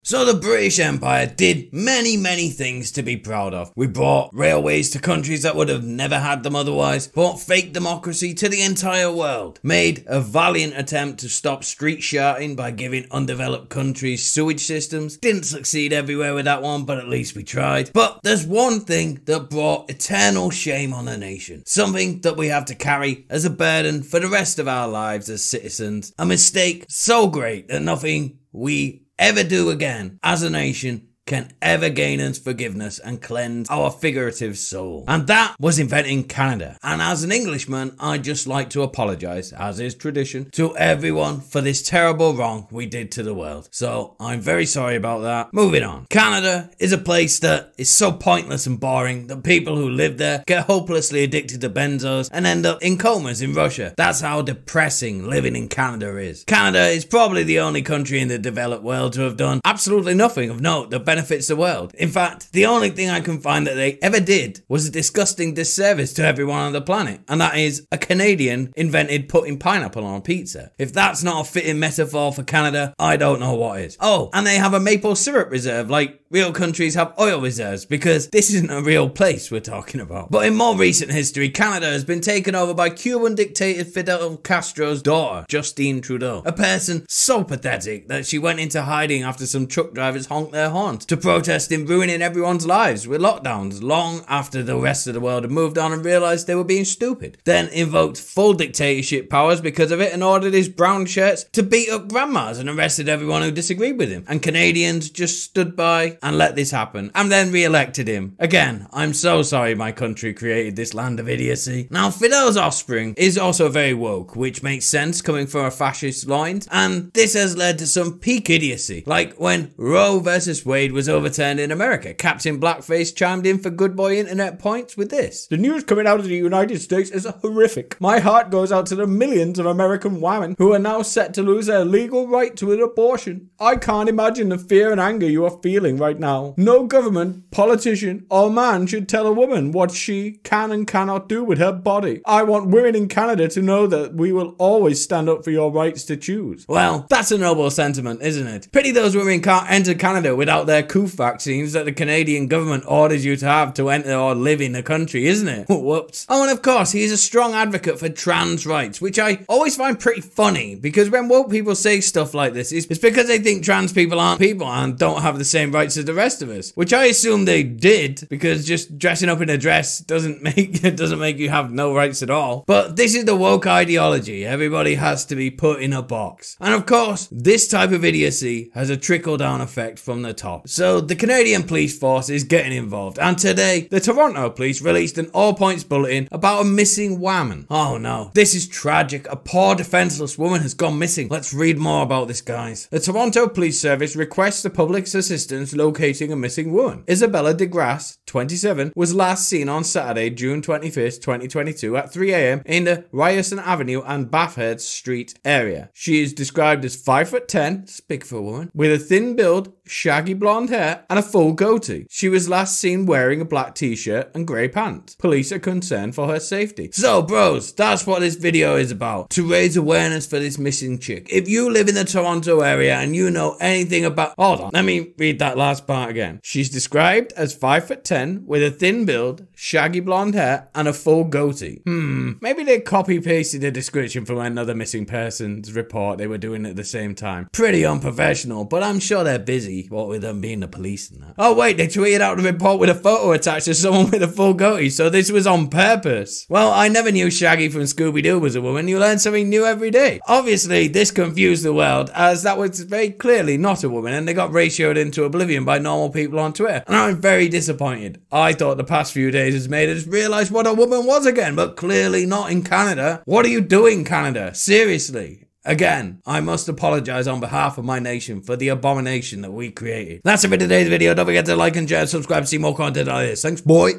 So the British Empire did many things to be proud of. We brought railways to countries that would have never had them otherwise, brought fake democracy to the entire world, made a valiant attempt to stop street shouting by giving undeveloped countries sewage systems. Didn't succeed everywhere with that one, but at least we tried. But there's one thing that brought eternal shame on a nation. Something that we have to carry as a burden for the rest of our lives as citizens. A mistake so great that nothing we ever do again as a nation can ever gain us forgiveness and cleanse our figurative soul. And that was inventing Canada. And as an Englishman, I'd just like to apologise, as is tradition, to everyone for this terrible wrong we did to the world. So I'm very sorry about that. Moving on. Canada is a place that is so pointless and boring that people who live there get hopelessly addicted to benzos and end up in comas in Russia. That's how depressing living in Canada is. Canada is probably the only country in the developed world to have done absolutely nothing of note that benefits the world. In fact, the only thing I can find that they ever did was a disgusting disservice to everyone on the planet, and that is a Canadian invented putting pineapple on pizza. If that's not a fitting metaphor for Canada, I don't know what is. Oh, and they have a maple syrup reserve like real countries have oil reserves, because this isn't a real place we're talking about. But in more recent history, Canada has been taken over by Cuban dictator Fidel Castro's daughter, Justin Trudeau, a person so pathetic that she went into hiding after some truck drivers honked their horns to protest in ruining everyone's lives with lockdowns long after the rest of the world had moved on and realised they were being stupid. Then invoked full dictatorship powers because of it and ordered his brown shirts to beat up grandmas and arrested everyone who disagreed with him. And Canadians just stood by and let this happen, and then re-elected him. Again, I'm so sorry my country created this land of idiocy. Now, Fidel's offspring is also very woke, which makes sense coming from a fascist loins, and this has led to some peak idiocy, like when Roe versus Wade was overturned in America. Captain Blackface chimed in for good boy internet points with this: "The news coming out of the United States is horrific. My heart goes out to the millions of American women who are now set to lose their legal right to an abortion. I can't imagine the fear and anger you are feeling right now. No government, politician, or man should tell a woman what she can and cannot do with her body. I want women in Canada to know that we will always stand up for your rights to choose." Well, that's a noble sentiment, isn't it? Pity those women can't enter Canada without their coof vaccines that the Canadian government orders you to have to enter or live in the country, isn't it? Whoops. Oh, and of course, he is a strong advocate for trans rights, which I always find pretty funny, because when woke people say stuff like this, it's because they think trans people aren't people and don't have the same rights as the rest of us, which I assume they did, because just dressing up in a dress doesn't make you have no rights at all. But this is the woke ideology. Everybody has to be put in a box. And of course, this type of idiocy has a trickle-down effect from the top. So the Canadian police force is getting involved, and today the Toronto police released an all-points bulletin about a missing woman. Oh no, this is tragic. A poor defenseless woman has gone missing. Let's read more about this, guys. The Toronto Police Service requests the public's assistance locating a missing woman. Isobella Degrace, 27, was last seen on Saturday, June 25th, 2022 at 3 a.m. in the Ryerson Avenue and Bathurst Street area. She is described as 5'10", it's big for a woman, with a thin build, shaggy blonde hair and a full goatee. She was last seen wearing a black t-shirt and grey pants. Police are concerned for her safety. So bros, that's what this video is about, to raise awareness for this missing chick. If you live in the Toronto area and you know anything about... Hold on, let me read that last part again. She's described as 5'10", with a thin build, shaggy blonde hair and a full goatee. Maybe they copy-pasted the description from another missing person's report they were doing at the same time. Pretty unprofessional, but I'm sure they're busy, what with them being the police and that. Oh wait, they tweeted out the report with a photo attached to someone with a full goatee, so this was on purpose. Well, I never knew Shaggy from Scooby-Doo was a woman. You learn something new every day. Obviously, this confused the world, as that was very clearly not a woman, and they got ratioed into oblivion by normal people on Twitter. And I'm very disappointed. I thought the past few days has made us realise what a woman was again, but clearly not in Canada. What are you doing, Canada? Seriously. Again, I must apologise on behalf of my nation for the abomination that we created. That's it for today's video. Don't forget to like and share, subscribe to see more content like this. Thanks, boy.